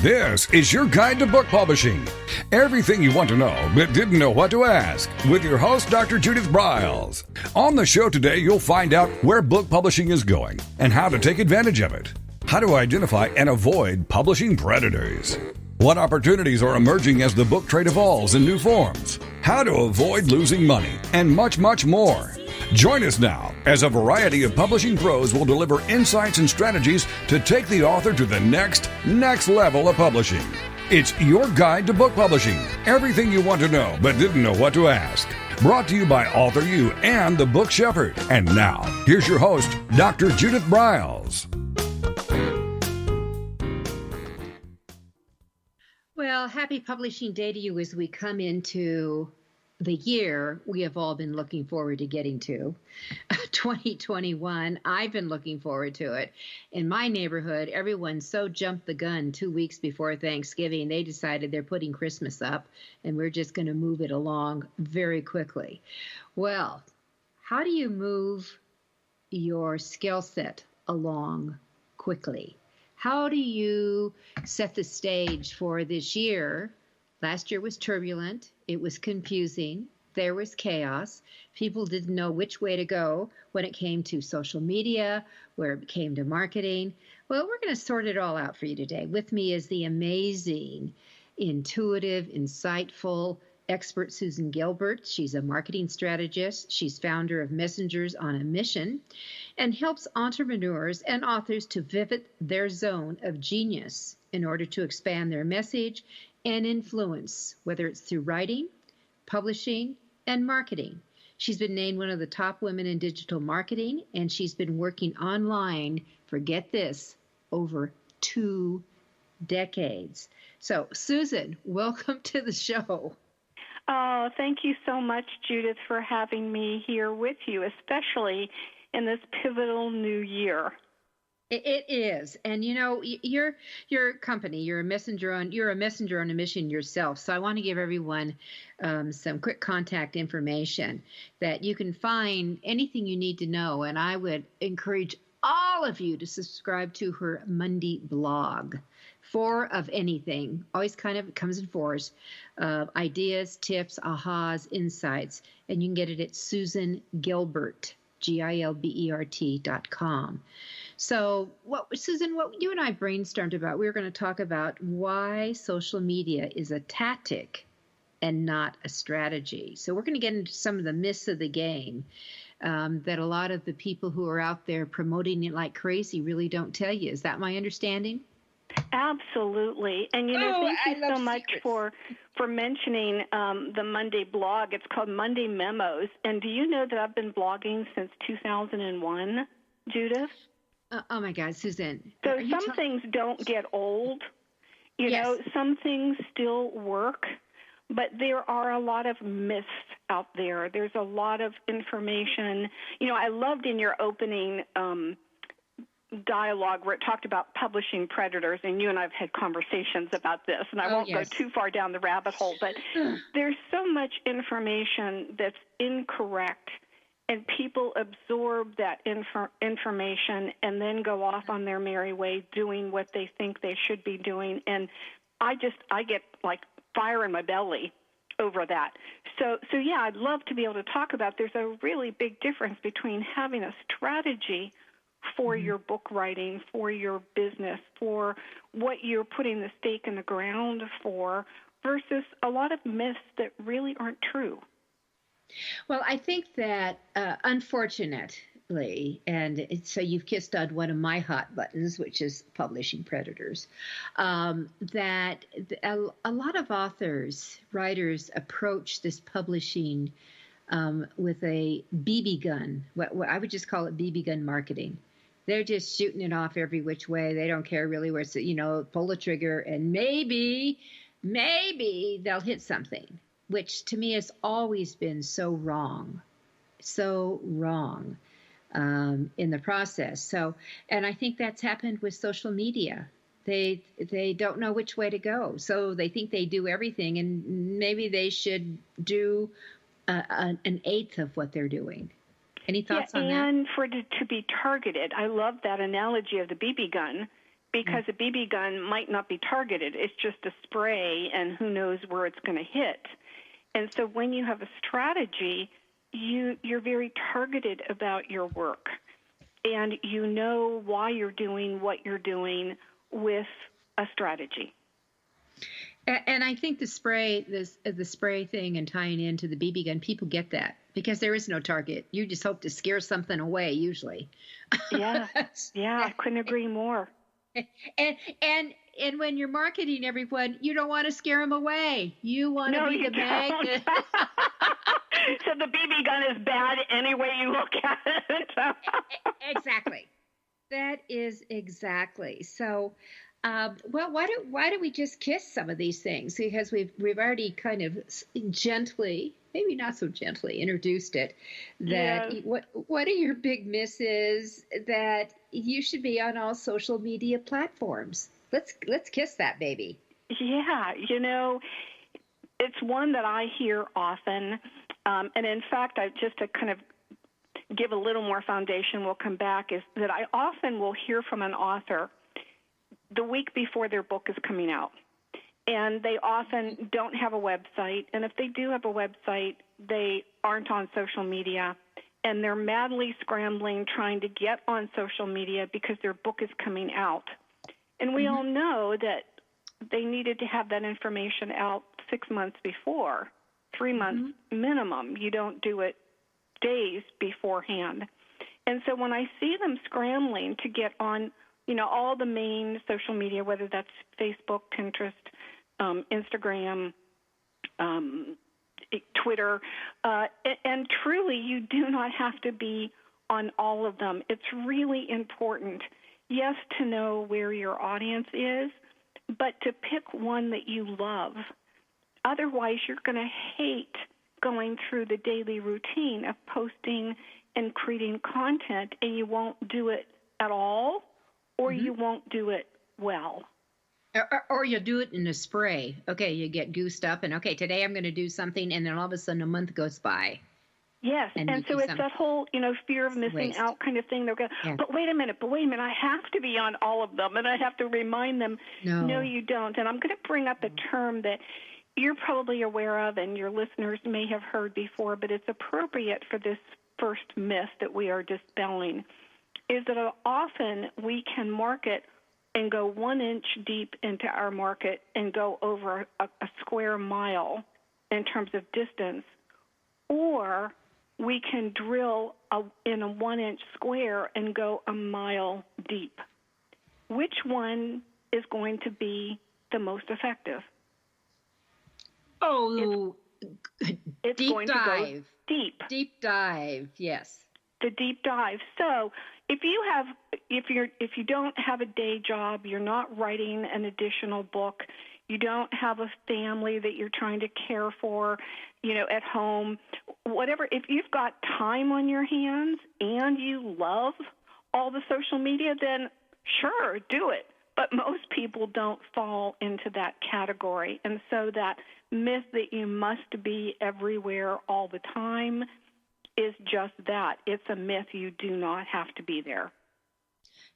This is your guide to book publishing. Everything you want to know but didn't know what to ask with your host, Dr. Judith Briles. On the show today, you'll find out where book publishing is going and how to take advantage of it. How to identify and avoid publishing predators. What opportunities are emerging as the book trade evolves in new forms. How to avoid losing money and much, much more. Join us now as a variety of publishing pros will deliver insights and strategies to take the author to the next level of publishing. It's your guide to book publishing. Everything you want to know but didn't know what to ask. Brought to you by AuthorU and the Book Shepherd. And now, here's your host, Dr. Judith Briles. Well, happy publishing day to you as we come into the year we have all been looking forward to getting to, 2021. I've been looking forward to it. In my neighborhood, everyone so jumped the gun 2 weeks before Thanksgiving, they decided they're putting Christmas up, and we're just going to move it along very quickly. Well, how do you move your skill set along quickly? How do you set the stage for this year? Last year was turbulent. It was confusing. There was chaos. People didn't know which way to go when it came to social media, where it came to marketing. Well, we're going to sort it all out for you today. With me is the amazing, intuitive, insightful expert Susan Gilbert. She's a marketing strategist. She's founder of Messengers on a Mission and helps entrepreneurs and authors to pivot their zone of genius in order to expand their message and influence, whether it's through writing, publishing, and marketing. She's been named one of the top women in digital marketing, and she's been working online for, get this, over 2 decades. So, Susan, welcome to the show. Oh, thank you so much, Judith, for having me here with you, especially in this pivotal new year. It is, and you know, your company, you're a messenger on a mission yourself. So I want to give everyone some quick contact information that you can find anything you need to know. And I would encourage all of you to subscribe to her Monday blog. 4 of anything, always kind of comes in 4s, ideas, tips, ahas, insights, and you can get it at Susan Gilbert, GILBERT.com. So, Susan, what you and I brainstormed about, we were going to talk about why social media is a tactic and not a strategy. So we're going to get into some of the myths of the game that a lot of the people who are out there promoting it like crazy really don't tell you. Is that my understanding? Absolutely. And, thank you so much for mentioning the Monday blog. It's called Monday Memos. And do you know that I've been blogging since 2001, Judith? Oh, my God, Susan. So some things don't get old. You know, some things still work, but there are a lot of myths out there. There's a lot of information. You know, I loved in your opening dialogue where it talked about publishing predators, and you and I have had conversations about this, and I won't go too far down the rabbit hole, but there's so much information that's incorrect, and people absorb that information and then go off on their merry way doing what they think they should be doing. And I get like fire in my belly over that. So yeah, I'd love to be able to talk about there's a really big difference between having a strategy for your book writing, for your business, for what you're putting the stake in the ground for, versus a lot of myths that really aren't true. Well, I think that, unfortunately, and so you've kissed on one of my hot buttons, which is publishing predators, that a lot of authors, writers approach this publishing with a BB gun. What I would just call it BB gun marketing. They're just shooting it off every which way. They don't care really where it's, pull the trigger and maybe they'll hit something, which to me has always been so wrong in the process. So, and I think that's happened with social media. They don't know which way to go. So they think they do everything, and maybe they should do an eighth of what they're doing. Any thoughts on that? And for it to be targeted. I love that analogy of the BB gun, because a BB gun might not be targeted. It's just a spray, and who knows where it's going to hit. And so when you have a strategy, you're very targeted about your work, and you know why you're doing what you're doing with a strategy. And I think the spray thing and tying into the BB gun, people get that because there is no target. You just hope to scare something away, usually. Yeah, I couldn't agree more. And when you're marketing everyone, you don't want to scare them away. You want to be the magnet. So the BB gun is bad any way you look at it. Exactly. That is exactly. So, well, why don't we just kiss some of these things? Because we've already kind of gently, maybe not so gently, introduced it. That what are your big misses that you should be on all social media platforms? Let's kiss that baby. Yeah, it's one that I hear often. And in fact, just to kind of give a little more foundation, we'll come back, is that I often will hear from an author the week before their book is coming out. And they often don't have a website. And if they do have a website, they aren't on social media. And they're madly scrambling trying to get on social media because their book is coming out. And we all know that they needed to have that information out 6 months before, 3 months minimum. You don't do it days beforehand. And so when I see them scrambling to get on, all the main social media, whether that's Facebook, Pinterest, Instagram, Twitter, and truly you do not have to be on all of them. It's really important, yes, to know where your audience is, but to pick one that you love. Otherwise, you're going to hate going through the daily routine of posting and creating content, and you won't do it at all, or you won't do it well. Or you'll do it in a spray. Okay, you get goosed up, and okay, today I'm going to do something, and then all of a sudden a month goes by. Yes, and so it's that whole, fear of missing out kind of thing. They're going, but wait a minute, I have to be on all of them, and I have to remind them, no, you don't. And I'm going to bring up a term that you're probably aware of and your listeners may have heard before, but it's appropriate for this first myth that we are dispelling, is that often we can market and go 1 inch deep into our market and go over a square mile in terms of distance, or we can drill in a 1 inch square and go a mile deep. Which one is going to be the most effective? Oh, it's deep going dive. To go deep. Deep dive, yes. The deep dive. So if you don't have a day job, you're not writing an additional book, you don't have a family that you're trying to care for, at home, whatever, if you've got time on your hands and you love all the social media, then sure, do it. But most people don't fall into that category. And so that myth that you must be everywhere all the time is just that. It's a myth. You do not have to be there.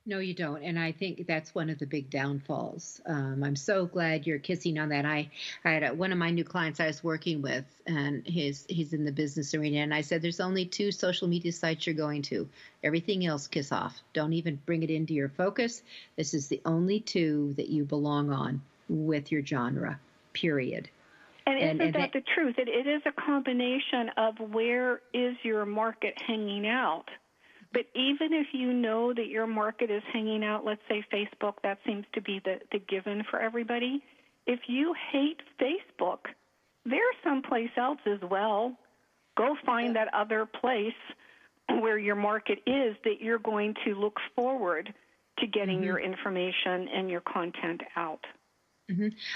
No, you don't. And I think that's one of the big downfalls. I'm so glad you're kissing on that. I had one of my new clients I was working with, and he's in the business arena. And I said, there's only 2 social media sites you're going to. Everything else, kiss off. Don't even bring it into your focus. This is the only 2 that you belong on with your genre, period. And isn't that the truth? It is a combination of where is your market hanging out. But even if you know that your market is hanging out, let's say Facebook, that seems to be the given for everybody. If you hate Facebook, there's someplace else as well. Go find that other place where your market is that you're going to look forward to getting your information and your content out.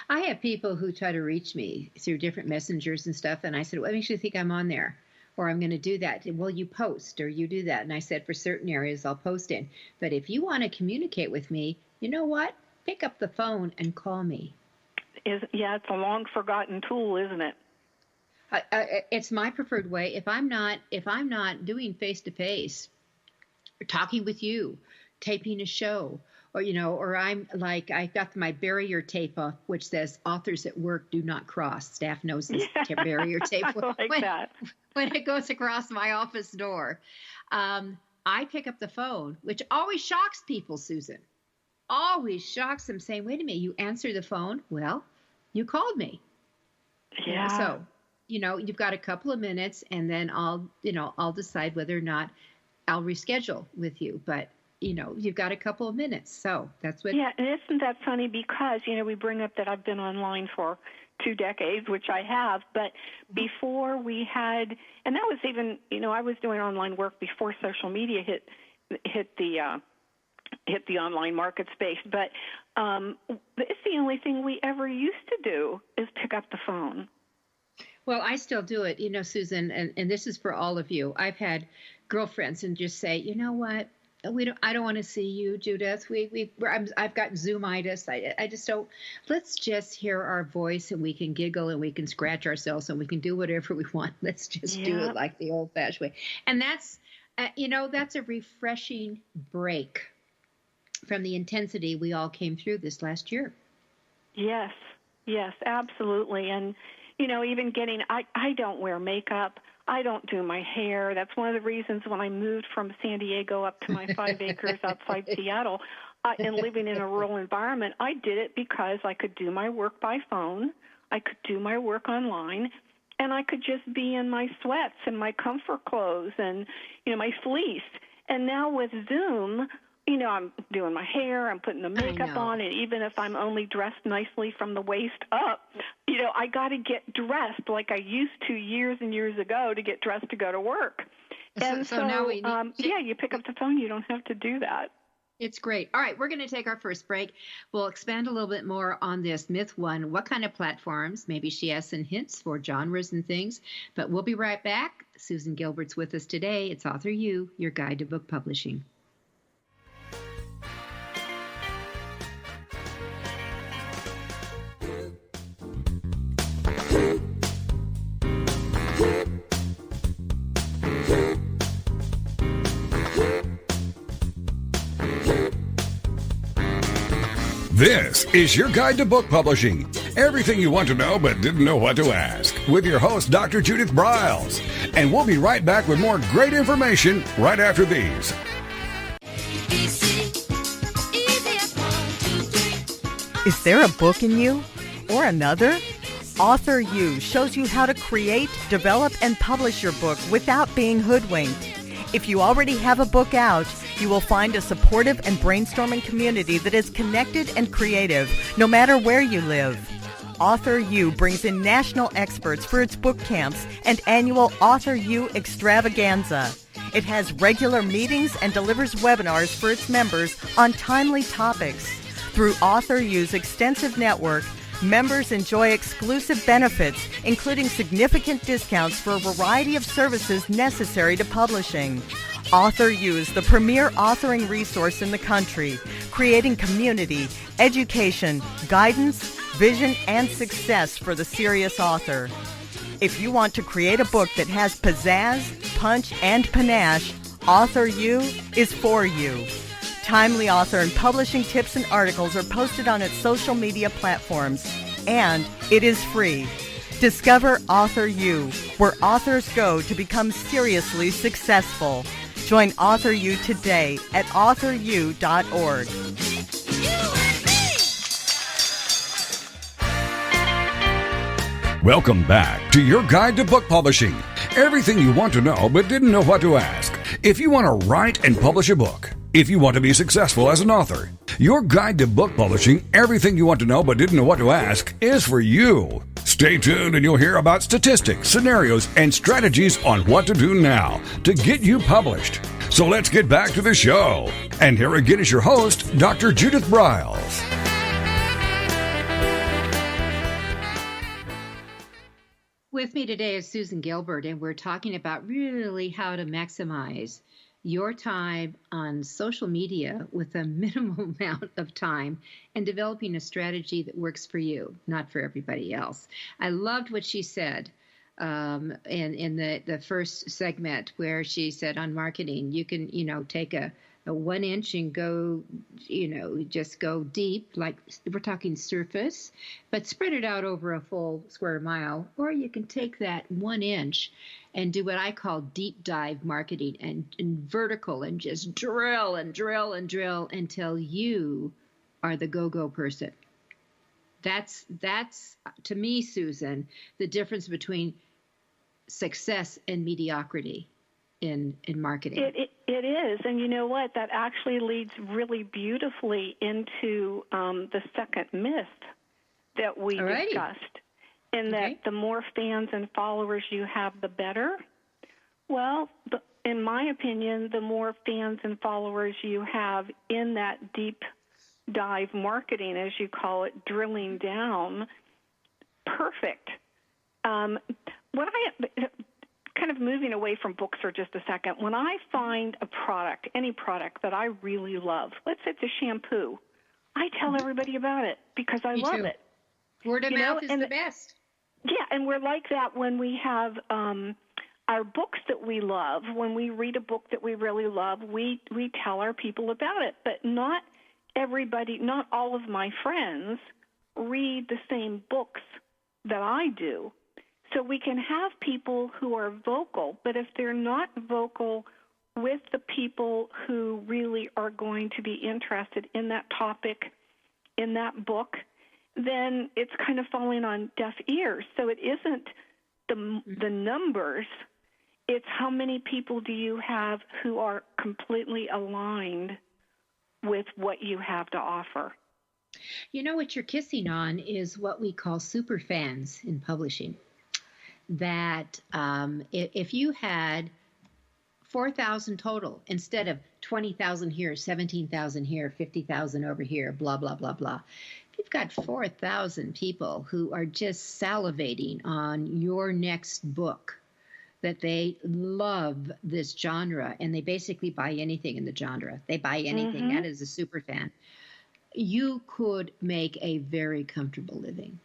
I have people who try to reach me through different messengers and stuff, and I said, what makes you think I'm on there? Or I'm going to do that. Well, you post or you do that. And I said, for certain areas, I'll post in. But if you want to communicate with me, you know what? Pick up the phone and call me. It's a long forgotten tool, isn't it? It's my preferred way. If I'm not doing face-to-face, talking with you, taping a show, or I'm like, I got my barrier tape up, which says authors at work do not cross. Staff knows this barrier tape when it goes across my office door. I pick up the phone, which always shocks people, Susan. Always shocks them, saying, wait a minute, you answer the phone? Well, you called me. Yeah. So, you've got a couple of minutes, and then I'll decide whether or not I'll reschedule with you. But you've got a couple of minutes. So that's what. Yeah, and isn't that funny? Because, we bring up that I've been online for 2 decades, which I have. But before we had, and that was even, I was doing online work before social media hit the online market space. But it's the only thing we ever used to do is pick up the phone. Well, I still do it, Susan, and this is for all of you. I've had girlfriends and just say, you know what? I don't want to see you, Judith. I've got Zoomitis. I just don't. Let's just hear our voice, and we can giggle, and we can scratch ourselves, and we can do whatever we want. Let's just do it like the old-fashioned way. And that's, that's a refreshing break from the intensity we all came through this last year. Yes, absolutely. And even getting, I don't wear makeup. I don't do my hair. That's one of the reasons when I moved from San Diego up to my 5 acres outside Seattle and living in a rural environment, I did it because I could do my work by phone, I could do my work online, and I could just be in my sweats and my comfort clothes and, my fleece. And now with Zoom, I'm doing my hair, I'm putting the makeup on, and even if I'm only dressed nicely from the waist up, I got to get dressed like I used to years and years ago to get dressed to go to work. And so now you pick up the phone. You don't have to do that. It's great. All right, we're going to take our first break. We'll expand a little bit more on this. Myth 1, what kind of platforms? Maybe she has some hints for genres and things. But we'll be right back. Susan Gilbert's with us today. It's AuthorU, your guide to book publishing. This is your guide to book publishing. Everything you want to know but didn't know what to ask. With your host, Dr. Judith Briles. And we'll be right back with more great information right after these. Is there a book in you? Or another? AuthorU shows you how to create, develop, and publish your book without being hoodwinked. If you already have a book out, you will find a supportive and brainstorming community that is connected and creative, no matter where you live. AuthorU brings in national experts for its book camps and annual AuthorU extravaganza. It has regular meetings and delivers webinars for its members on timely topics. Through AuthorU's extensive network, members enjoy exclusive benefits, including significant discounts for a variety of services necessary to publishing. AuthorU is the premier authoring resource in the country, creating community, education, guidance, vision, and success for the serious author. If you want to create a book that has pizzazz, punch, and panache, AuthorU is for you. Timely author and publishing tips and articles are posted on its social media platforms, and it is free. Discover AuthorU, where authors go to become seriously successful. Join AuthorU today at AuthorU.org. Welcome back to your guide to book publishing. Everything you want to know but didn't know what to ask. If you want to write and publish a book, if you want to be successful as an author, your guide to book publishing, everything you want to know but didn't know what to ask, is for you. Stay tuned and you'll hear about statistics, scenarios, and strategies on what to do now to get you published. So let's get back to the show. And here again is your host, Dr. Judith Briles. With me today is Susan Gilbert, and we're talking about really how to maximize your time on social media with a minimal amount of time and developing a strategy that works for you, not for everybody else. I loved what she said in the first segment where she said on marketing, you can, take a a 1 inch and go, just go deep, like we're talking surface, but spread it out over a full square mile. Or you can take that 1 inch and do what I call deep dive marketing and vertical, and just drill and drill and drill until you are the go-go person. That's to me, Susan, the difference between success and mediocrity in marketing. It is, and you know what? That actually leads really beautifully into the second myth that we discussed, in that the more fans and followers you have, the better. Well, in my opinion, the more fans and followers you have in that deep dive marketing, as you call it, drilling down, perfect. What I kind of moving away from books for just a second, when I find a product, any product that I really love, let's say it's a shampoo, I tell everybody about it because I love it. Word of mouth is the best. Yeah, and we're like that when we have our books that we love. When we read a book that we really love, we tell our people about it. But not everybody, not all of my friends read the same books that I do. So we can have people who are vocal, but if they're not vocal with the people who really are going to be interested in that topic, in that book, then it's kind of falling on deaf ears. So it isn't the numbers, it's how many people do you have who are completely aligned with what you have to offer. You know, what you're kissing on is what we call super fans in publishing. That if you had 4,000 total instead of 20,000 here, 17,000 here, 50,000 over here, blah, blah, blah, blah. If you've got 4,000 people who are just salivating on your next book, that they love this genre and they basically buy anything in the genre. They buy anything. That is a super fan. You could make a very comfortable living.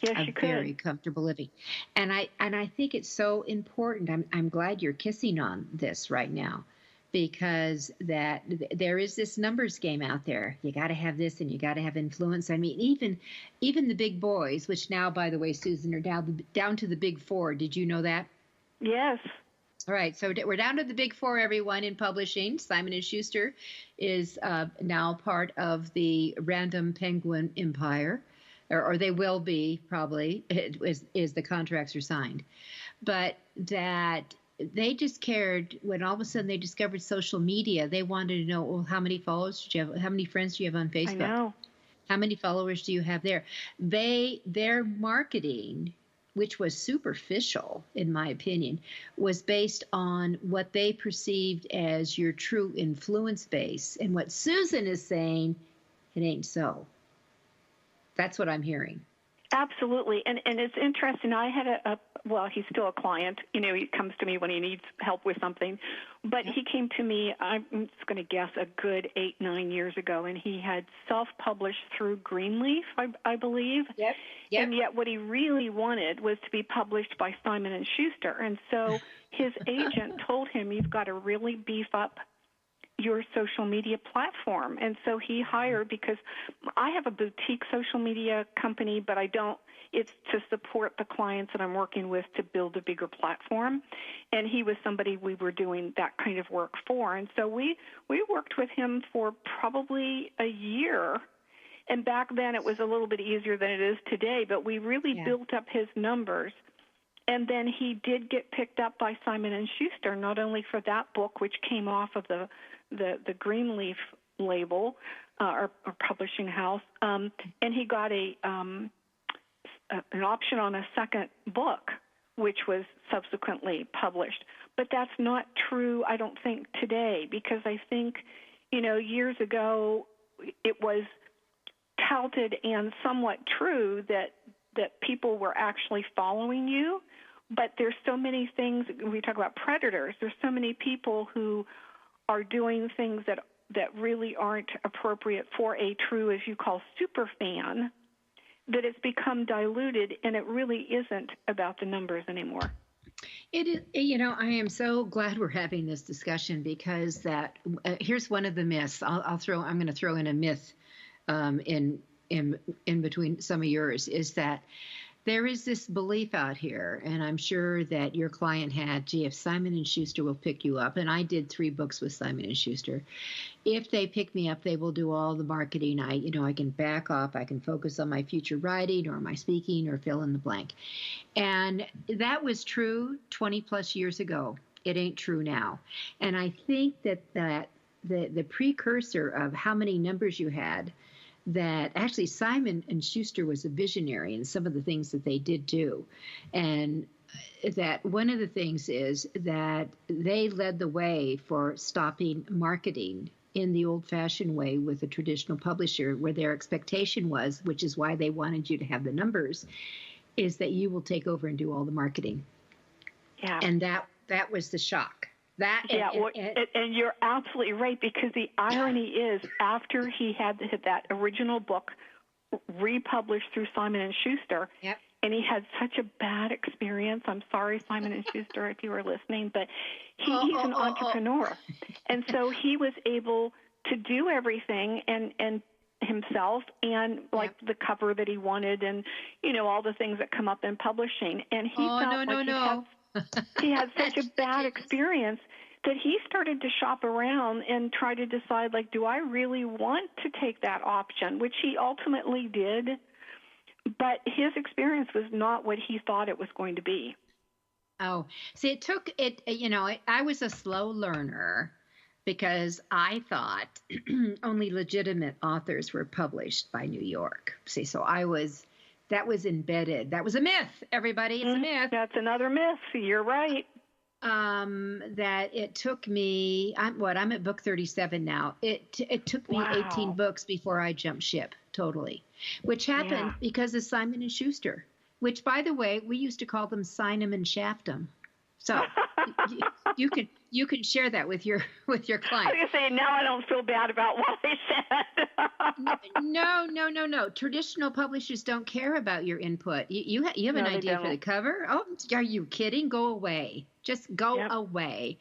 Yes, you could. Very comfortable living. And I think it's so important. I'm glad you're kissing on this right now, because that there is this numbers game out there. You got to have this and you got to have influence. I mean, even the big boys, which now, by the way, Susan, are down to the big four. Did you know that? Yes. All right, so we're down to the big four, everyone, in publishing. Simon & Schuster is now part of the Random Penguin empire. Or they will be, probably, is the contracts are signed. But that they just cared when all of a sudden they discovered social media. They wanted to know, well, how many followers do you have? How many friends do you have on Facebook? I know. How many followers do you have there? Their marketing, which was superficial, in my opinion, was based on what they perceived as your true influence base. And what Susan is saying, it ain't so. That's what I'm hearing. Absolutely. And it's interesting. I had he's still a client. You know, he comes to me when he needs help with something. But he came to me, I'm just going to guess, a good 8-9 years ago, and he had self-published through Greenleaf, I believe. Yep. And yet what he really wanted was to be published by Simon & Schuster. And so his agent told him, you've got to really beef up your social media platform. And so he hired, because I have a boutique social media company, but it's to support the clients that I'm working with to build a bigger platform. And he was somebody we were doing that kind of work for. And so we worked with him for probably a year. And back then it was a little bit easier than it is today, but we really built up his numbers. And then he did get picked up by Simon & Schuster, not only for that book, which came off of the Greenleaf label or publishing house, and he got an option on a second book, which was subsequently published. But that's not true, I don't think, today, because I think, years ago it was touted and somewhat true that people were actually following you. But there's so many things, we talk about predators, there's so many people who are doing things that really aren't appropriate for a true, as you call, super fan, that it's become diluted, and it really isn't about the numbers anymore. It is, I am so glad we're having this discussion because here's one of the myths. I'm going to throw in a myth in between some of yours, is that there is this belief out here, and I'm sure that your client had, gee, if Simon & Schuster will pick you up, and I did 3 books with Simon & Schuster, if they pick me up, they will do all the marketing. I can back off. I can focus on my future writing or my speaking or fill in the blank. And that was true 20 plus years ago. It ain't true now. And I think that the precursor of how many numbers you had, that actually Simon & Schuster was a visionary in some of the things that they did do. And that one of the things is that they led the way for stopping marketing in the old-fashioned way with a traditional publisher, where their expectation was, which is why they wanted you to have the numbers, is that you will take over and do all the marketing. Yeah. And that was the shock. And you're absolutely right, because the irony is, after he had that original book republished through Simon & Schuster, yep, and he had such a bad experience. I'm sorry, Simon & Schuster, if you were listening, but he's an entrepreneur. And so he was able to do everything and himself, and like the cover that he wanted, and all the things that come up in publishing. And he he had such a bad experience that he started to shop around and try to decide, like, do I really want to take that option, which he ultimately did. But his experience was not what he thought it was going to be. Oh, see, I was a slow learner, because I thought only legitimate authors were published by New York. See, so that was embedded. That was a myth, everybody. It's a myth. That's another myth. You're right. That it took me, I'm at book 37 now. It took me 18 books before I jumped ship totally, which happened because of Simon & Schuster, which, by the way, we used to call them Sign 'em and Shaft 'em. So you can share that with your client. I was going to say, now I don't feel bad about what I said. No. Traditional publishers don't care about your input. You have an idea for the cover? Oh, are you kidding? Go away. Just go away.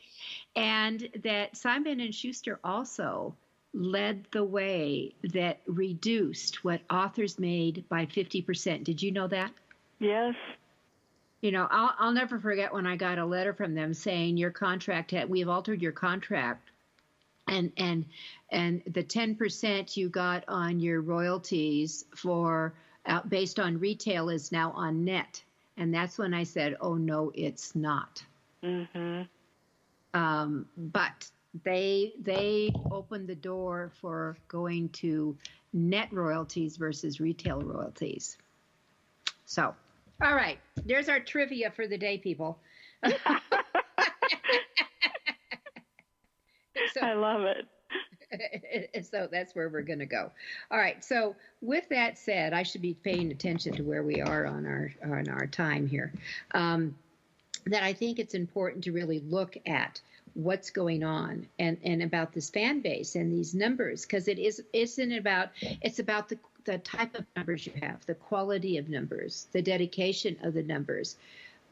And that Simon & Schuster also led the way that reduced what authors made by 50%. Did you know that? Yes. I'll never forget when I got a letter from them saying we've altered your contract, and the 10% you got on your royalties for based on retail is now on net. And that's when I said, oh no, it's not. Mm-hmm. But they opened the door for going to net royalties versus retail royalties. So. All right, there's our trivia for the day, people. I love it. So that's where we're going to go. All right, so with that said, I should be paying attention to where we are on our time here. That I think it's important to really look at what's going on and about this fan base and these numbers, because it's about the type of numbers you have, the quality of numbers, the dedication of the numbers.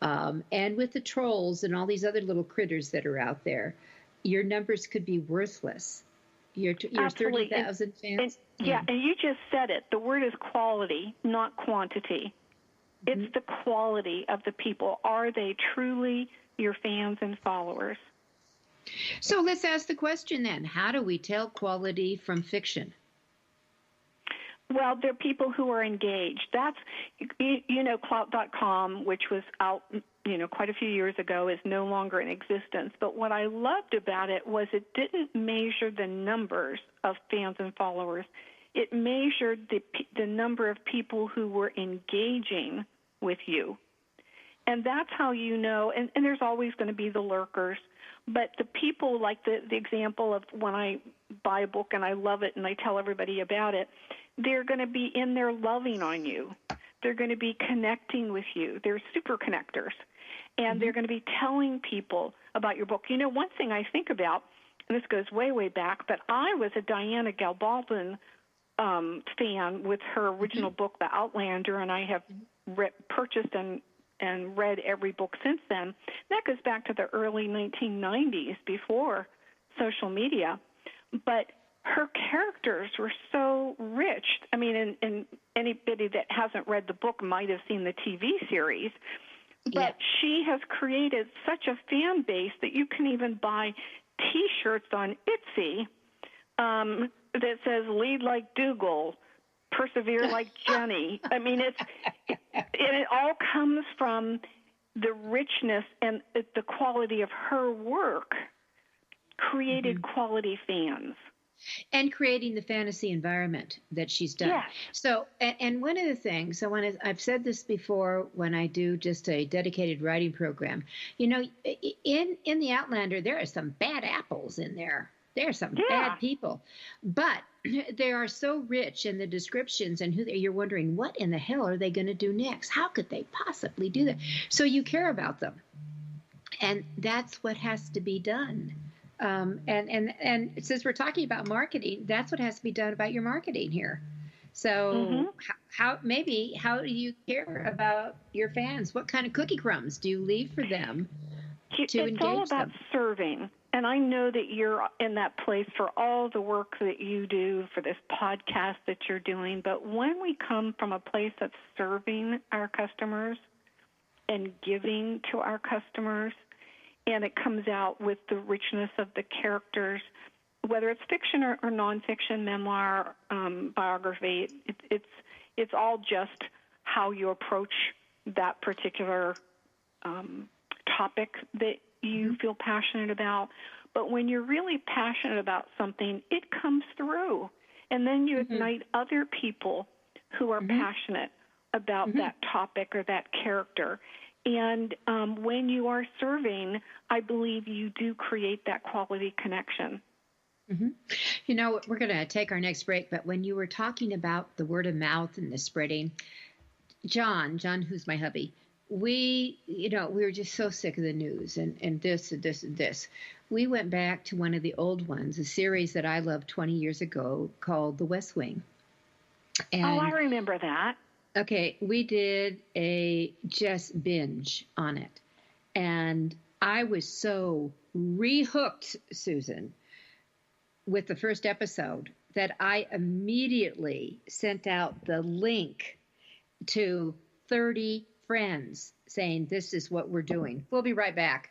And with the trolls and all these other little critters that are out there, your numbers could be worthless. Your 30,000 fans. And you just said it. The word is quality, not quantity. Mm-hmm. It's the quality of the people. Are they truly your fans and followers? So let's ask the question then. How do we tell quality from fiction? Well, they're people who are engaged. That's, Clout.com, which was out, quite a few years ago, is no longer in existence. But what I loved about it was it didn't measure the numbers of fans and followers. It measured the number of people who were engaging with you. And that's how you know, and there's always going to be the lurkers, but the people, like the example of when I buy a book and I love it and I tell everybody about it, they're going to be in there loving on you. They're going to be connecting with you. They're super connectors. And they're going to be telling people about your book. One thing I think about, and this goes way, way back, but I was a Diana Gabaldon fan with her original book, The Outlander, and I have purchased and and read every book since then. That goes back to the early 1990s, before social media. But her characters were so rich. I mean, and anybody that hasn't read the book might have seen the TV series. But she has created such a fan base that you can even buy T-shirts on Etsy that says "Lead like Dougal, persevere like Jenny." I mean, it all comes from the richness and the quality of her work created quality fans. And creating the fantasy environment that she's done. Yes. So, and one of the things, so I've said this before when I do just a dedicated writing program, you know, in the Outlander, there are some bad apples in there. There are some bad people, but they are so rich in the descriptions and you're wondering, what in the hell are they going to do next? How could they possibly do that? So you care about them. And that's what has to be done. And since we're talking about marketing, that's what has to be done about your marketing here. So how do you care about your fans? What kind of cookie crumbs do you leave for them to engage them? It's all about serving. And I know that you're in that place for all the work that you do, for this podcast that you're doing. But when we come from a place of serving our customers and giving to our customers, and it comes out with the richness of the characters, whether it's fiction or nonfiction, memoir, biography, it's all just how you approach that particular topic that you feel passionate about. But when you're really passionate about something, it comes through. And then you ignite other people who are passionate about that topic or that character. And when you are serving, I believe you do create that quality connection. You know, we're going to take our next break, but when you were talking about the word of mouth and the spreading, John, who's my hubby, we were just so sick of the news and this and this and this. We went back to one of the old ones, a series that I loved 20 years ago called The West Wing. And, I remember that. Okay, we did a just binge on it. And I was so rehooked, Susan, with the first episode that I immediately sent out the link to 30 friends saying, this is what we're doing. We'll be right back.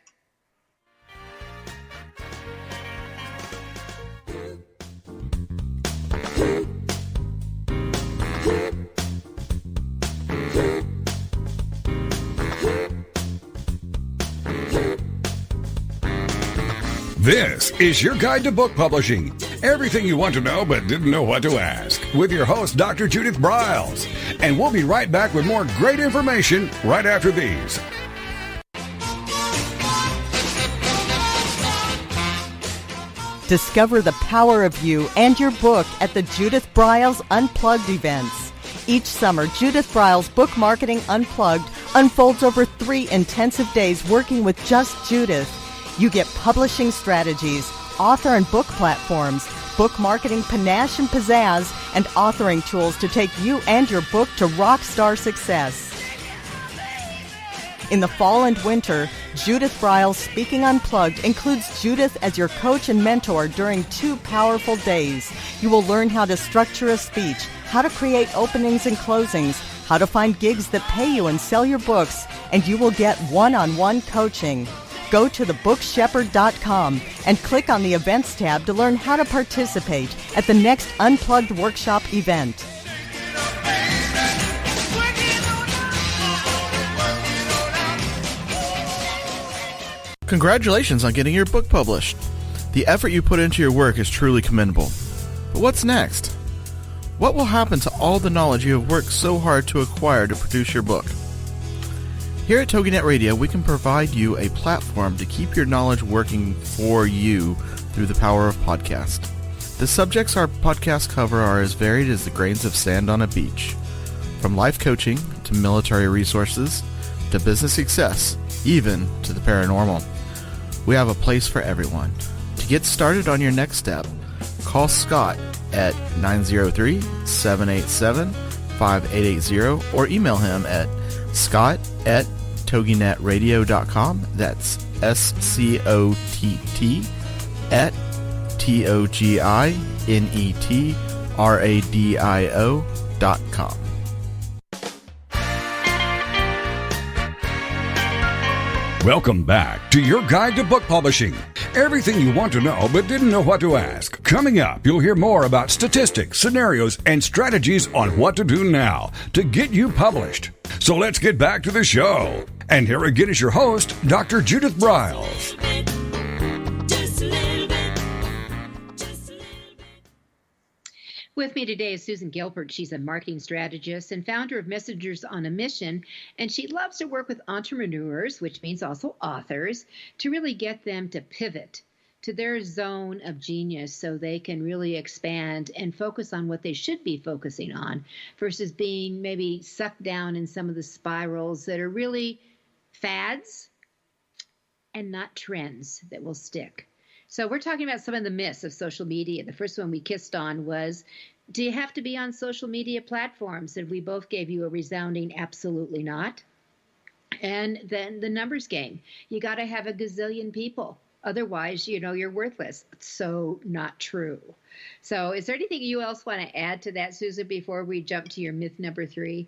This is your guide to book publishing. Everything you want to know but didn't know what to ask. With your host, Dr. Judith Briles. And we'll be right back with more great information right after these. Discover the power of you and your book at the Judith Briles Unplugged events. Each summer, Judith Briles Book Marketing Unplugged unfolds over 3 intensive days working with just Judith. You get publishing strategies, author and book platforms, book marketing panache and pizzazz, and authoring tools to take you and your book to rock star success. In the fall and winter, Judith Briles Speaking Unplugged includes Judith as your coach and mentor during 2 powerful days. You will learn how to structure a speech, how to create openings and closings, how to find gigs that pay you and sell your books, and you will get one-on-one coaching. Go to thebookshepherd.com and click on the Events tab to learn how to participate at the next Unplugged Workshop event. Congratulations on getting your book published. The effort you put into your work is truly commendable. But what's next? What will happen to all the knowledge you have worked so hard to acquire to produce your book? Here at TogiNet Radio, we can provide you a platform to keep your knowledge working for you through the power of podcast. The subjects our podcasts cover are as varied as the grains of sand on a beach. From life coaching to military resources to business success, even to the paranormal. We have a place for everyone. To get started on your next step, call Scott at 903-787-5880 or email him at scott@ scottetradio.com. That's SCOTT at TOGINETRADIO.com. Welcome back to your guide to book publishing. Everything you want to know but didn't know what to ask. Coming up, you'll hear more about statistics, scenarios, and strategies on what to do now to get you published. So let's get back to the show. And here again is your host, Dr. Judith Briles. With me today is Susan Gilbert. She's a marketing strategist and founder of Messengers on a Mission, and she loves to work with entrepreneurs, which means also authors, to really get them to pivot to their zone of genius so they can really expand and focus on what they should be focusing on versus being maybe sucked down in some of the spirals that are really fads and not trends that will stick. So we're talking about some of the myths of social media. The first one we kissed on was, do you have to be on social media platforms? And we both gave you a resounding absolutely not. And then the numbers game. You got to have a gazillion people. Otherwise, you're worthless. So not true. So is there anything you else want to add to that, Susan, before we jump to your myth number 3?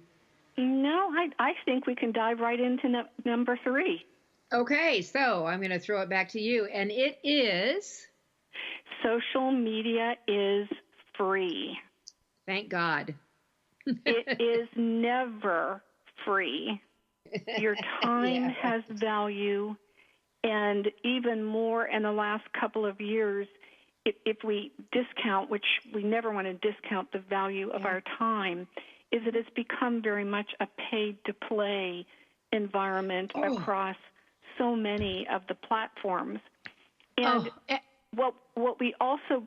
No, I think we can dive right into number 3. Okay, so I'm going to throw it back to you, and it is? Social media is free. Thank God. It is never free. Your time has value, and even more in the last couple of years, if we discount, which we never want to discount the value of our time, is that it's become very much a paid-to-play environment across so many of the platforms. And what we also,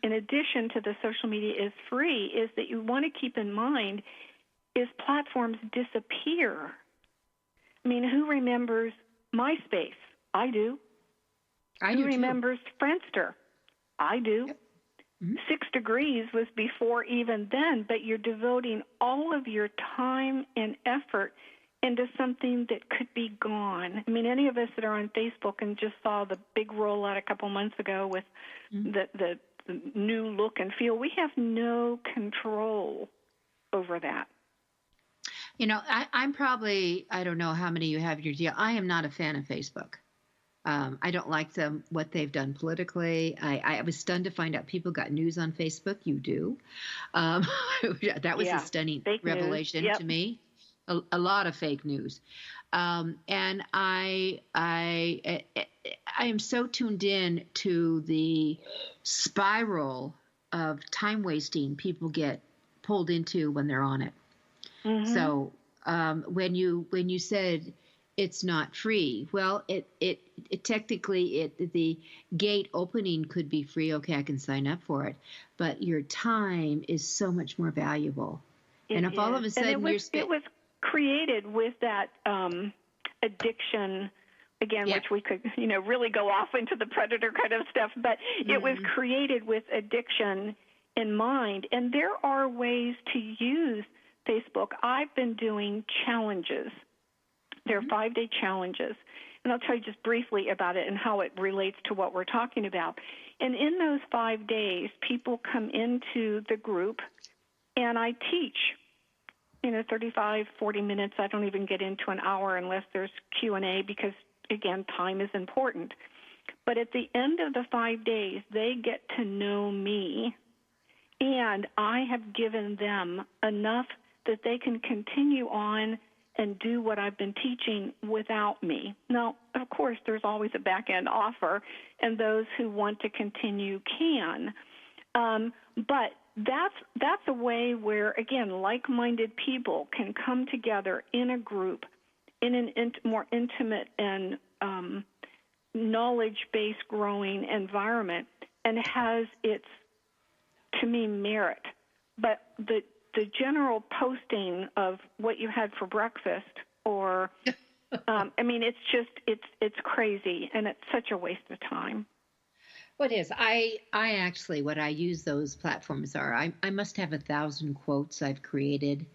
in addition to the social media is free, is that you want to keep in mind is platforms disappear. I mean, who remembers MySpace? I do. Who remembers Friendster? I do. Yep. Mm-hmm. 6 Degrees was before even then, but you're devoting all of your time and effort into something that could be gone. I mean, any of us that are on Facebook and just saw the big rollout a couple months ago with the new look and feel, we have no control over that. I'm probably, I don't know how many you have your deal. I am not a fan of Facebook. I don't like what they've done politically. I was stunned to find out people got news on Facebook. You do. That was a stunning revelation to me. A lot of fake news. And I am so tuned in to the spiral of time wasting people get pulled into when they're on it. Mm-hmm. So when you said it's not free, well, it technically the gate opening could be free. Okay, I can sign up for it, but your time is so much more valuable. And if all of a sudden it was created with that addiction, again, which we could, really go off into the predator kind of stuff, but it was created with addiction in mind. And there are ways to use Facebook. I've been doing challenges. There are 5-day challenges. And I'll tell you just briefly about it and how it relates to what we're talking about. And in those 5 days, people come into the group, and I teach 35, 40 minutes. I don't even get into an hour unless there's Q&A because, again, time is important. But at the end of the 5 days, they get to know me, and I have given them enough that they can continue on and do what I've been teaching without me. Now, of course, there's always a back-end offer, and those who want to continue can. But that's a way where, again, like-minded people can come together in a group in an more intimate and knowledge-based growing environment, and has its, to me, merit. But the general posting of what you had for breakfast, or it's crazy, and it's such a waste of time. What is? I actually, what I use those platforms are, I must have 1,000 quotes I've created,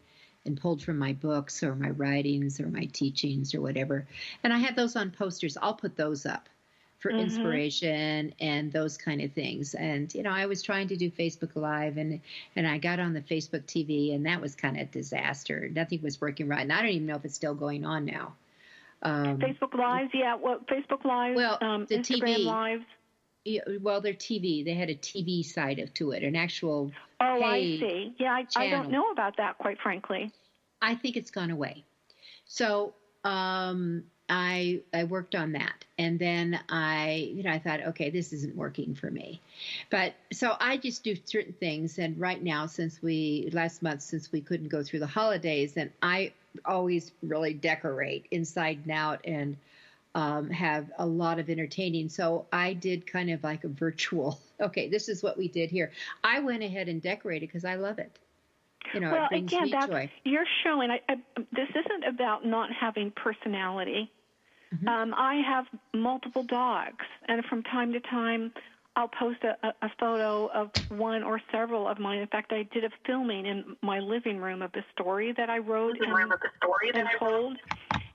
and pulled from my books or my writings or my teachings or whatever. And I have those on posters. I'll put those up for inspiration and those kind of things. And, I was trying to do Facebook Live and I got on the Facebook TV, and that was kind of a disaster. Nothing was working right. And I don't even know if it's still going on now. Facebook Lives, yeah. Well, Facebook Lives, well, the Instagram TV, Lives. Yeah, well, their TV, they had a TV side to it, an actual Oh, I paid see. Yeah, I don't know about that, quite frankly. I think it's gone away. So I worked on that, and then I thought, okay, this isn't working for me. But so I just do certain things, and right now, last month, since we couldn't go through the holidays, and I always really decorate inside and out and have a lot of entertaining. So I did kind of like a virtual, okay, this is what we did here. I went ahead and decorated because I love it. Well, it brings again, me joy. You're showing, this isn't about not having personality. I have multiple dogs, and from time to time, I'll post a photo of one or several of mine. In fact, I did a filming in my living room of the story that I wrote and told.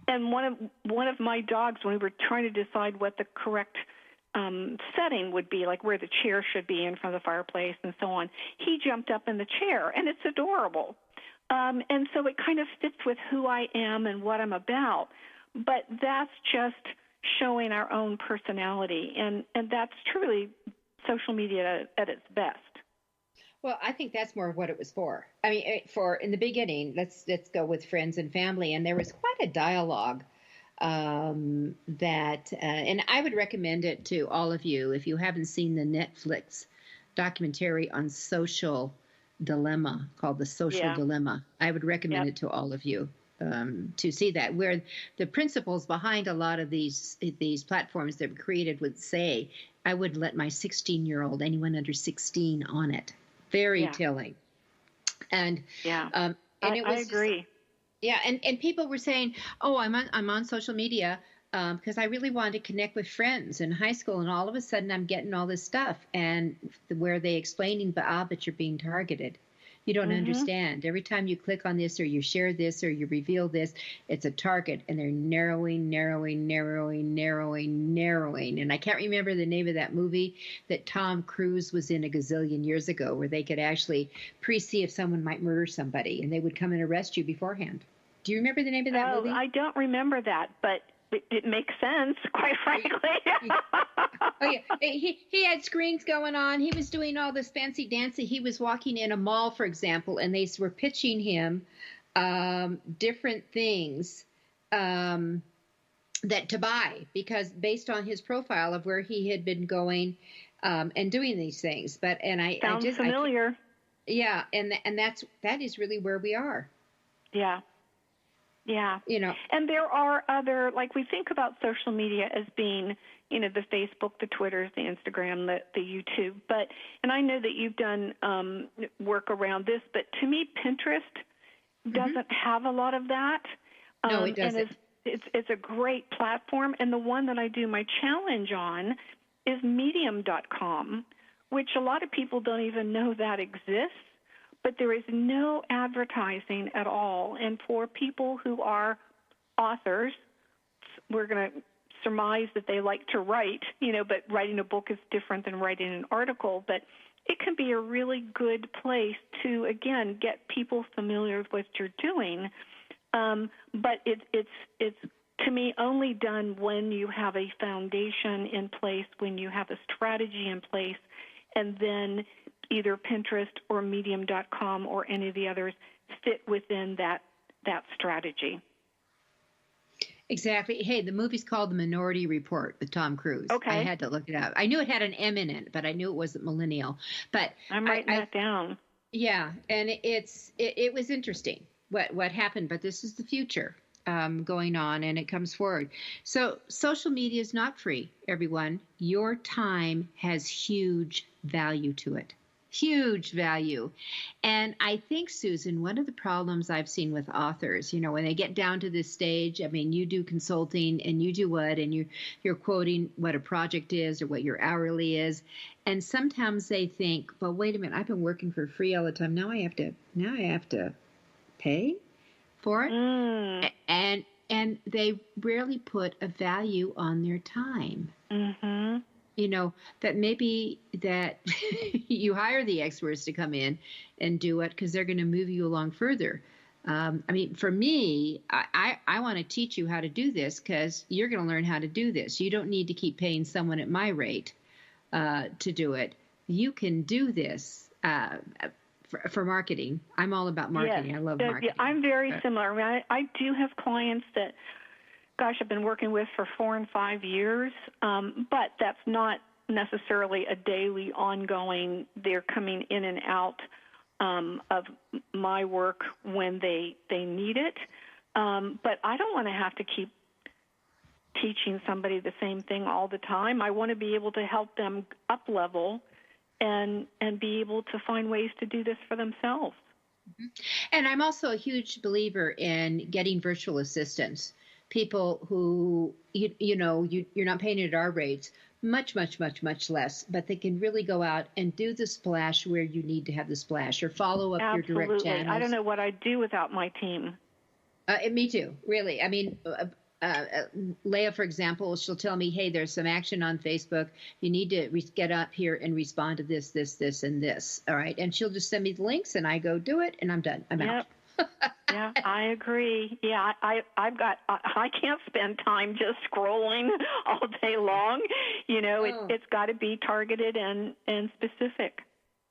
And one of my dogs, when we were trying to decide what the correct setting would be, like where the chair should be in front of the fireplace and so on, he jumped up in the chair, and it's adorable. And so it kind of fits with who I am and what I'm about. But that's just showing our own personality, and that's truly social media at its best. Well, I think that's more of what it was for. I mean, in the beginning, let's go with friends and family, and there was quite a dialogue and I would recommend it to all of you if you haven't seen the Netflix documentary on social dilemma called The Social Dilemma. I would recommend it to all of you to see that, where the principles behind a lot of these platforms that were created would say, I wouldn't let my 16-year-old, anyone under 16, on it. Very telling. And and it was I agree. And people were saying, "Oh, I'm on social media because I really wanted to connect with friends in high school, and all of a sudden I'm getting all this stuff." And where they explaining, but you're being targeted. You don't understand. Every time you click on this or you share this or you reveal this, it's a target, and they're narrowing. And I can't remember the name of that movie that Tom Cruise was in a gazillion years ago, where they could actually pre-see if someone might murder somebody, and they would come and arrest you beforehand. Do you remember the name of that movie? I don't remember that, but it makes sense, quite frankly. Oh, yeah. He had screens going on. He was doing all this fancy dancing. He was walking in a mall, for example, and they were pitching him different things that to buy, because based on his profile of where he had been going and doing these things. Sounds familiar. And that is really where we are. Yeah. And there are other, like, we think about social media as being, the Facebook, the Twitters, the Instagram, the YouTube. And I know that you've done work around this, but to me, Pinterest doesn't have a lot of that. No, it doesn't. And it's a great platform. And the one that I do my challenge on is medium.com, which a lot of people don't even know that exists. But there is no advertising at all. And for people who are authors, we're going to surmise that they like to write, but writing a book is different than writing an article. But it can be a really good place to, again, get people familiar with what you're doing. But it's to me only done when you have a foundation in place, when you have a strategy in place, and then either Pinterest or Medium.com or any of the others fit within that strategy. Exactly. Hey, the movie's called The Minority Report with Tom Cruise. Okay. I had to look it up. I knew it had an M in it, but I knew it wasn't millennial. But I'm writing that down. Yeah, and it was interesting what happened, but this is the future going on, and it comes forward. So social media is not free, everyone. Your time has huge value to it. Huge value. And I think, Susan, one of the problems I've seen with authors, when they get down to this stage, I mean, you do consulting and you do what, and you're quoting what a project is or what your hourly is. And sometimes they think, well, wait a minute, I've been working for free all the time. Now I have to pay. for it, and they rarely put a value on their time. Mm-hmm. You know, that maybe that you hire the experts to come in and do it because they're going to move you along further. I mean, for me, I want to teach you how to do this because you're going to learn how to do this. You don't need to keep paying someone at my rate to do it. You can do this for marketing. I'm all about marketing. Yes. I love marketing. Yeah, I'm very similar. I mean, I do have clients that, gosh, I've been working with for 4 and 5 years, but that's not necessarily a daily ongoing. They're coming in and out of my work when they need it. But I don't want to have to keep teaching somebody the same thing all the time. I want to be able to help them up level and be able to find ways to do this for themselves. And I'm also a huge believer in getting virtual assistants, people who, you're not paying at our rates, much less, but they can really go out and do the splash where you need to have the splash or follow up your direct channels. I don't know what I'd do without my team. Me too, really. I mean, Leah, for example, she'll tell me, hey, there's some action on Facebook. You need to get up here and respond to this, and this. All right. And she'll just send me the links and I go do it and I'm done. I'm out. Yeah, I agree. Yeah, I can't spend time just scrolling all day long. It's got to be targeted and specific.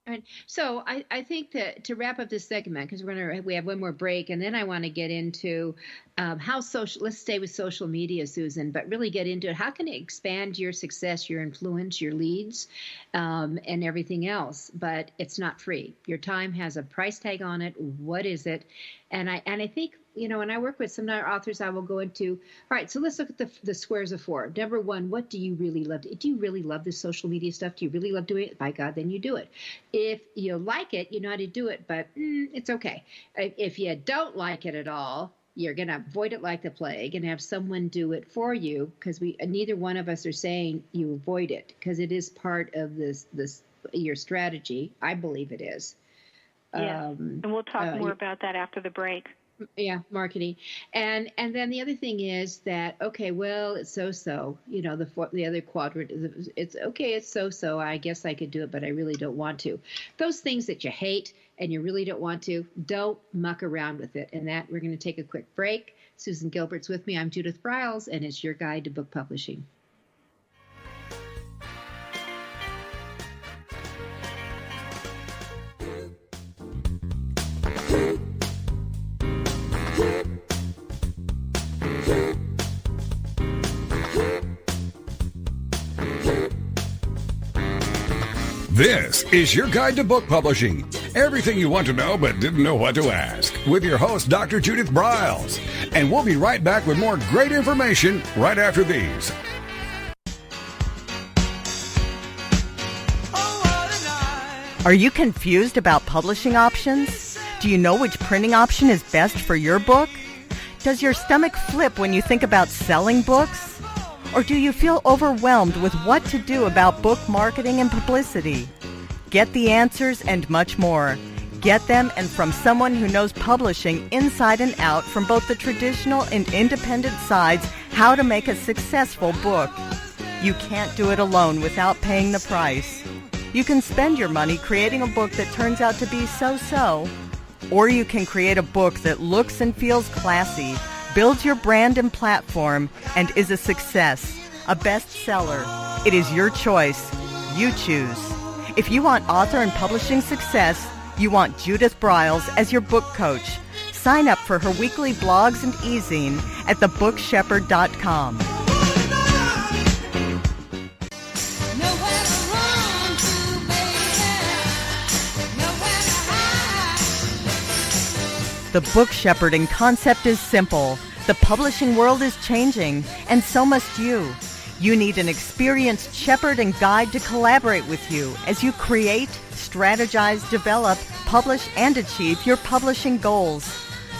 And so I think that to wrap up this segment, because we have one more break, and then I want to get into how social. Let's stay with social media, Susan, but really get into it. How can it expand your success, your influence, your leads, and everything else? But it's not free. Your time has a price tag on it. What is it? And I think, when I work with some authors, I will go into, all right, so let's look at the squares of 4. Number 1, what do you really love? Do you really love this social media stuff? Do you really love doing it? By God, then you do it. If you like it, you know how to do it, but it's okay. If you don't like it at all, you're going to avoid it like the plague and have someone do it for you, because neither one of us are saying you avoid it, because it is part of this your strategy. I believe it is. Yeah, and we'll talk more about that after the break. Yeah, marketing. And then the other thing is that, okay, well, it's so-so, the other quadrant, it's okay, it's so-so, I guess I could do it, but I really don't want to. Those things that you hate and you really don't want to, don't muck around with it. And that, we're going to take a quick break. Susan Gilbert's with me. I'm Judith Briles, and it's your guide to book publishing. This is your guide to book publishing. Everything you want to know but didn't know what to ask. With your host, Dr. Judith Briles. And we'll be right back with more great information right after these. Are you confused about publishing options? Do you know which printing option is best for your book? Does your stomach flip when you think about selling books? Or do you feel overwhelmed with what to do about book marketing and publicity? Get the answers and much more. Get them and from someone who knows publishing inside and out, from both the traditional and independent sides, how to make a successful book. You can't do it alone without paying the price. You can spend your money creating a book that turns out to be so-so, or you can create a book that looks and feels classy, builds your brand and platform, and is a success, a bestseller. It is your choice. You choose. If you want author and publishing success, you want Judith Briles as your book coach. Sign up for her weekly blogs and e-zine at thebookshepherd.com. The book shepherding concept is simple. The publishing world is changing, and so must you. You need an experienced shepherd and guide to collaborate with you as you create, strategize, develop, publish, and achieve your publishing goals.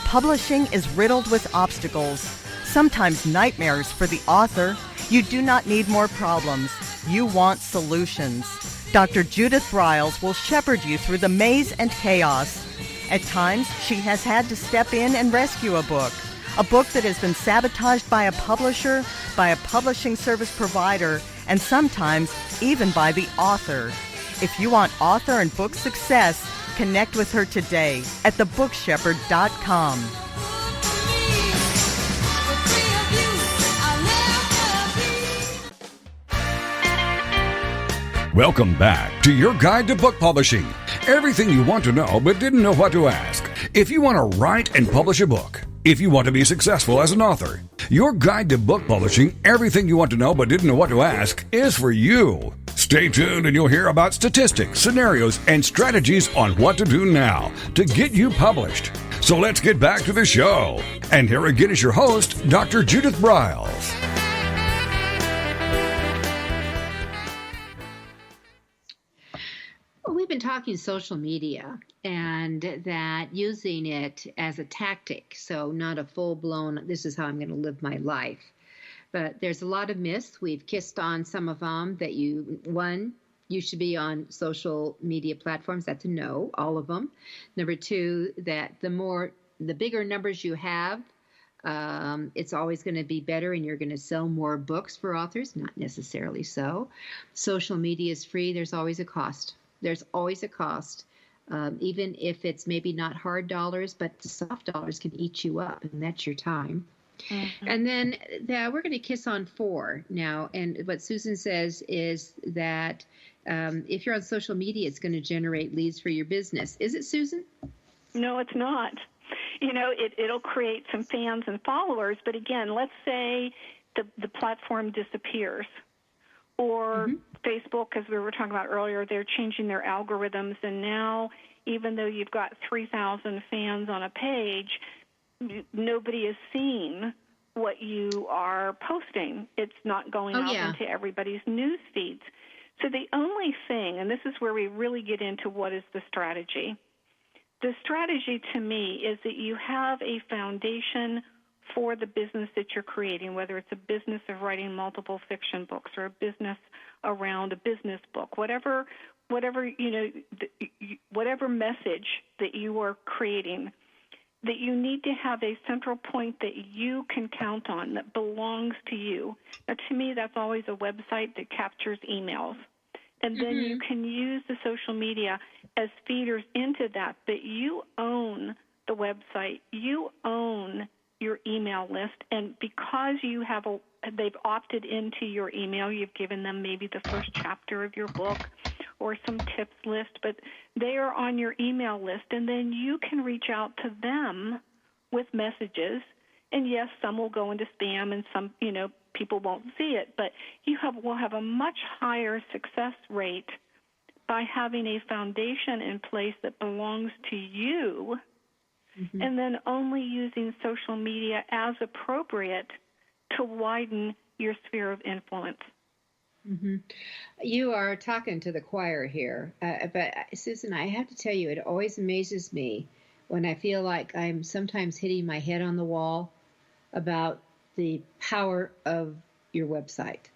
Publishing is riddled with obstacles, sometimes nightmares for the author. You do not need more problems. You want solutions. Dr. Judith Briles will shepherd you through the maze and chaos. At times, she has had to step in and rescue a book that has been sabotaged by a publisher, by a publishing service provider, and sometimes even by the author. If you want author and book success, connect with her today at thebookshepherd.com. Welcome back to your guide to book publishing. Everything you want to know but didn't know what to ask. If you want to write and publish a book, if you want to be successful as an author, your guide to book publishing, everything you want to know but didn't know what to ask, is for you. Stay tuned and you'll hear about statistics, scenarios, and strategies on what to do now to get you published. So let's get back to the show. And here again is your host, Dr. Judith Briles. We've been talking social media and that using it as a tactic, so not a full-blown, this is how I'm going to live my life. But there's a lot of myths. We've kissed on some of them that you should be on social media platforms. That's a no, all of them. Number two, that the bigger numbers you have, it's always going to be better and you're going to sell more books for authors. Not necessarily so. Social media is free. There's always a cost. There's always a cost, even if it's maybe not hard dollars, but the soft dollars can eat you up, and that's your time. Mm-hmm. And then we're going to kiss on 4 now. And what Susan says is that if you're on social media, it's going to generate leads for your business. Is it, Susan? No, it's not. You know, it'll create some fans and followers, but again, let's say the platform disappears. Or Facebook, as we were talking about earlier, they're changing their algorithms, and now even though you've got 3,000 fans on a page, nobody is seeing what you are posting. It's not going out into everybody's news feeds. So the only thing, and this is where we really get into what is the strategy. The strategy to me is that you have a foundation for the business that you're creating, whether it's a business of writing multiple fiction books or a business around a business book, whatever message that you are creating, that you need to have a central point that you can count on that belongs to you. Now, to me, that's always a website that captures emails. And then you can use the social media as feeders into that, but you own the website. You own your email list, and because they've opted into your email, you've given them maybe the first chapter of your book or some tips list, but they are on your email list, and then you can reach out to them with messages, and yes, some will go into spam, and some, people won't see it, but will have a much higher success rate by having a foundation in place that belongs to you. And then only using social media as appropriate to widen your sphere of influence. You are talking to the choir here. But, Susan, I have to tell you, it always amazes me when I feel like I'm sometimes hitting my head on the wall about the power of your website,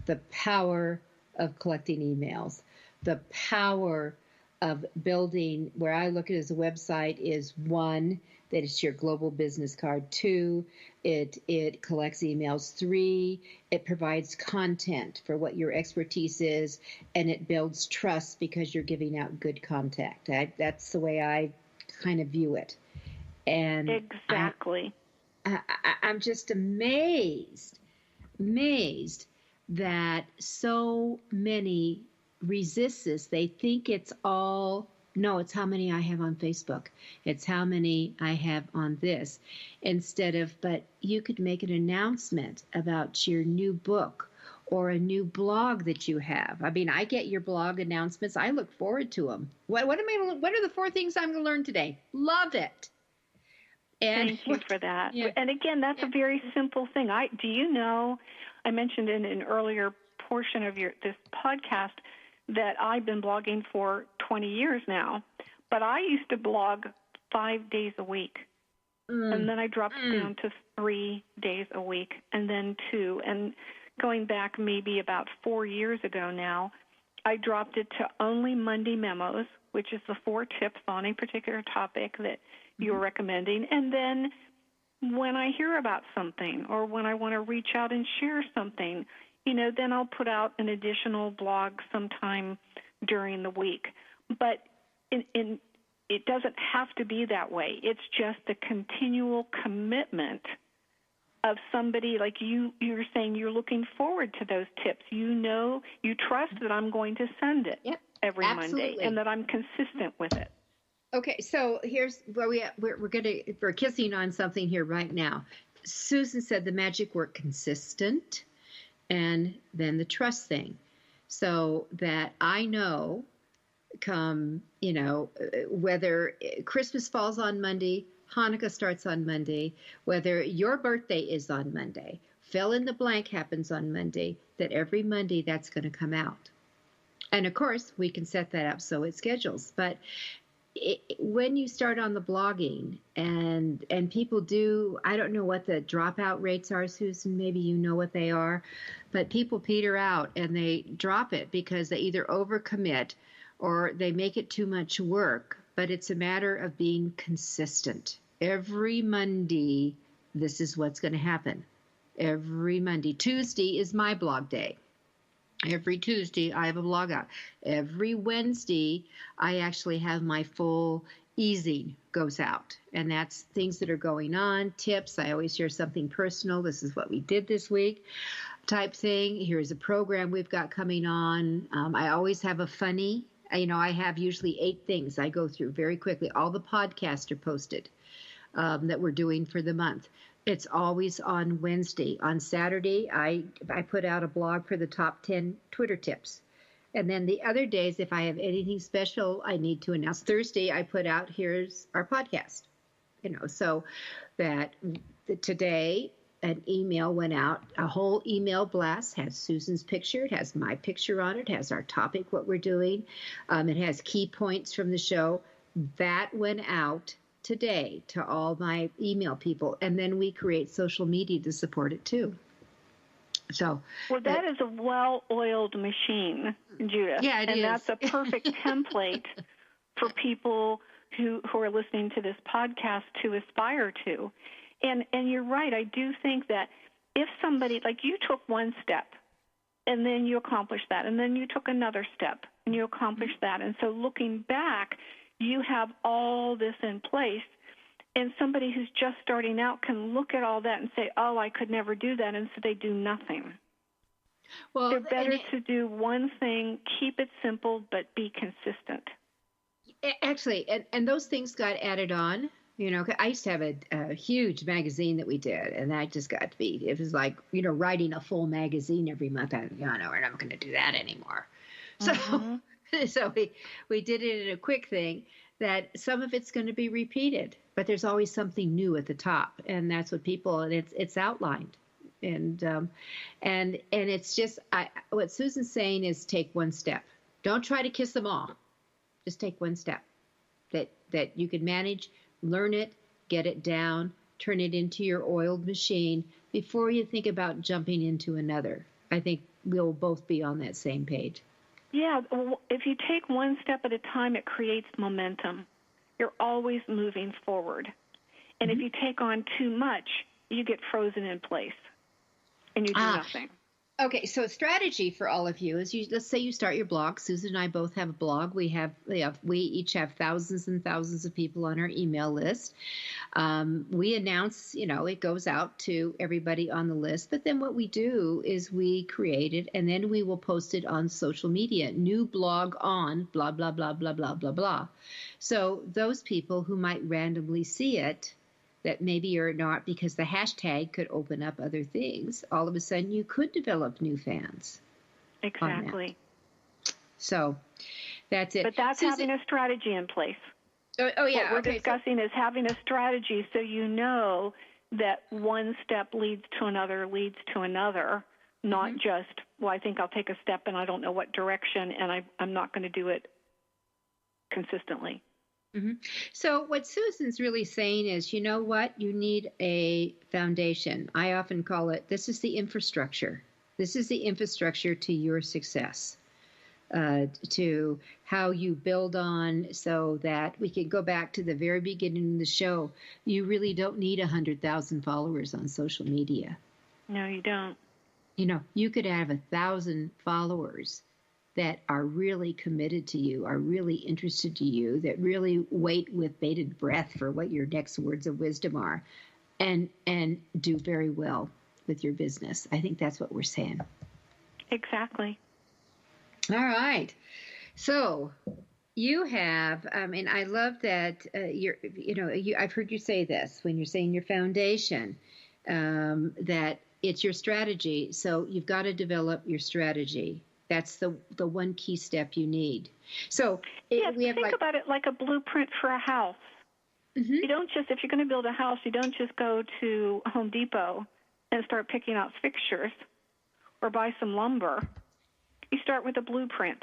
the power of collecting emails, the power of building, where I look at it as a website, is 1, that it's your global business card. 2, it collects emails. 3, it provides content for what your expertise is, and it builds trust because you're giving out good content. That's the way I kind of view it. And exactly. I'm just amazed that so many resist this. They think it's how many I have on Facebook. It's how many I have on this. But you could make an announcement about your new book or a new blog that you have. I mean, I get your blog announcements. I look forward to them. What are the 4 things I'm going to learn today? Love it. And thank you for that. Yeah. And again, that's a very simple thing. Do you know, I mentioned in an earlier portion of this podcast that I've been blogging for 20 years now, but I used to blog 5 days a week. And then I dropped down to 3 days a week, and then 2. And going back maybe about 4 years ago now, I dropped it to only Monday memos, which is the 4 tips on a particular topic that you're recommending. And then when I hear about something or when I want to reach out and share something, then I'll put out an additional blog sometime during the week. But it doesn't have to be that way. It's just the continual commitment of somebody like you're saying you're looking forward to those tips. You trust that I'm going to send it every Monday and that I'm consistent with it. Okay, so here's where we're kissing on something here right now. Susan said the magic word consistent and then the trust thing. So that I know whether Christmas falls on Monday, Hanukkah starts on Monday, whether your birthday is on Monday, fill in the blank happens on Monday, that every Monday that's going to come out. And of course, we can set that up so it schedules. But when you start on the blogging and people do, I don't know what the dropout rates are, Susan, maybe you know what they are, but people peter out and they drop it because they either overcommit or they make it too much work. But it's a matter of being consistent. Every Monday, this is what's going to happen. Every Monday. Tuesday is my blog day. Every Tuesday, I have a blog out. Every Wednesday, I actually have my full easing goes out. And that's things that are going on, tips. I always share something personal. This is what we did this week type thing. Here's a program we've got coming on. I always have a funny. I have usually 8 things I go through very quickly. All the podcasts are posted that we're doing for the month. It's always on Wednesday. On Saturday, I put out a blog for the top 10 Twitter tips. And then the other days, if I have anything special I need to announce. Thursday, I put out, here's our podcast. So that today an email went out, a whole email blast, has Susan's picture, it has my picture on it, has our topic, what we're doing. It has key points from the show. That went out today to all my email people, and then we create social media to support it too. So, that is a well-oiled machine, Judith. Yeah, it is. And that's a perfect template for people who are listening to this podcast to aspire to. And you're right. I do think that if somebody, like you took one step, and then you accomplished that, and then you took another step, and you accomplished that. And so looking back, you have all this in place, and somebody who's just starting out can look at all that and say, oh, I could never do that, and so they do nothing. Well, they're better to do one thing, keep it simple, but be consistent. Actually, and those things got added on. I used to have a huge magazine that we did, and that just got to be, it was like, writing a full magazine every month. We're not going to do that anymore. So we did it in a quick thing that some of it's going to be repeated, but there's always something new at the top, and that's what it's outlined. And it's just, what Susan's saying is take one step. Don't try to kiss them all. Just take one step that you can manage. Learn it, get it down, turn it into your oiled machine before you think about jumping into another. I think we'll both be on that same page. Yeah, if you take one step at a time, it creates momentum. You're always moving forward. And if you take on too much, you get frozen in place and you do nothing. Okay, so a strategy for all of you is let's say you start your blog. Susan and I both have a blog. We each have thousands and thousands of people on our email list. We announce, it goes out to everybody on the list. But then what we do is we create it, and then we will post it on social media. New blog on blah, blah, blah, blah, blah, blah, blah. So those people who might randomly see it, that maybe are not, because the hashtag could open up other things, all of a sudden you could develop new fans. Exactly. So that's it. But that's having a strategy in place. Oh yeah. What we're discussing is having a strategy so you know that one step leads to another, not just, well, I think I'll take a step and I don't know what direction, and I'm not going to do it consistently. So what Susan's really saying is, you know what? You need a foundation. I often call it, this is the infrastructure. This is the infrastructure to your success. to how you build on, so that we can go back to the very beginning of the show. You really don't need 100,000 followers on social media. No, you don't. You could have 1,000 followers that are really committed to you, are really interested to you, that really wait with bated breath for what your next words of wisdom are, and do very well with your business. I think that's what we're saying. Exactly. All right. So you have, I love that I've heard you say this when you're saying your foundation, that it's your strategy. So you've got to develop your strategy. That's the one key step you need. So think about it like a blueprint for a house. Mm-hmm. You don't just, if you're going to build a house, you don't just go to Home Depot and start picking out fixtures or buy some lumber. You start with a blueprint,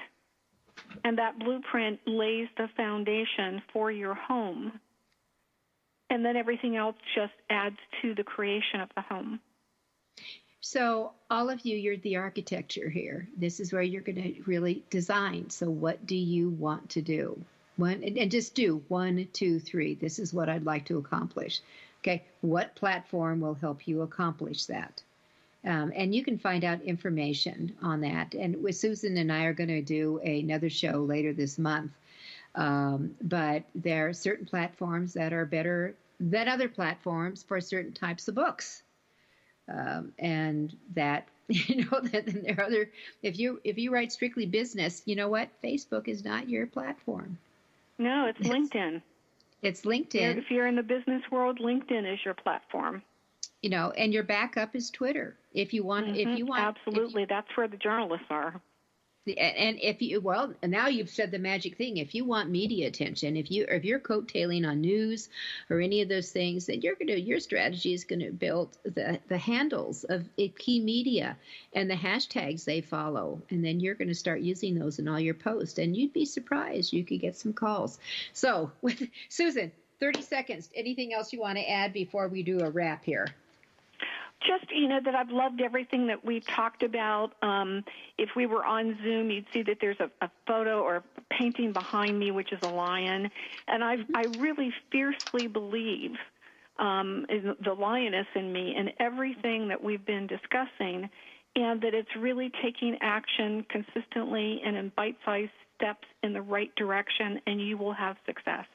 and that blueprint lays the foundation for your home, and then everything else just adds to the creation of the home. So all of you, you're the architecture here. This is where you're going to really design. So what do you want to do? And just do 1, 2, 3. This is what I'd like to accomplish. Okay, what platform will help you accomplish that? And you can find out information on that. And with Susan and I are going to do another show later this month. But there are certain platforms that are better than other platforms for certain types of books. And that, then there are other, if you write strictly business, you know what? Facebook is not your platform. No, it's LinkedIn. It's LinkedIn. If you're in the business world, LinkedIn is your platform. And your backup is Twitter. If you want, absolutely, that's where the journalists are. And and now you've said the magic thing. If you want media attention, if you're coattailing on news or any of those things, then your strategy is going to build the handles of key media and the hashtags they follow, and then you're going to start using those in all your posts. And you'd be surprised, you could get some calls. So, with Susan, 30 seconds. Anything else you want to add before we do a wrap here? Just, that I've loved everything that we've talked about. If we were on Zoom, you'd see that there's a photo or a painting behind me, which is a lion. And I really fiercely believe in the lioness in me and everything that we've been discussing, and that it's really taking action consistently and in bite-sized steps in the right direction, and you will have success.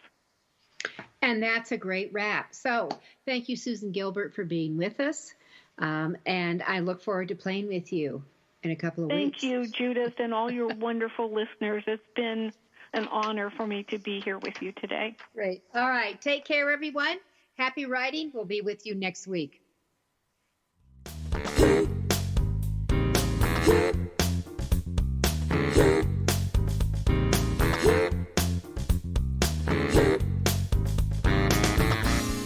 And that's a great wrap. So thank you, Susan Gilbert, for being with us. And I look forward to playing with you in a couple of weeks. Thank you, Judith, and all your wonderful listeners. It's been an honor for me to be here with you today. Great. All right. Take care, everyone. Happy writing. We'll be with you next week.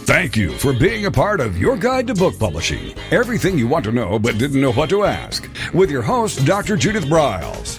Thank you for being a part of Your Guide to Book Publishing. Everything you want to know but didn't know what to ask. With your host, Dr. Judith Briles.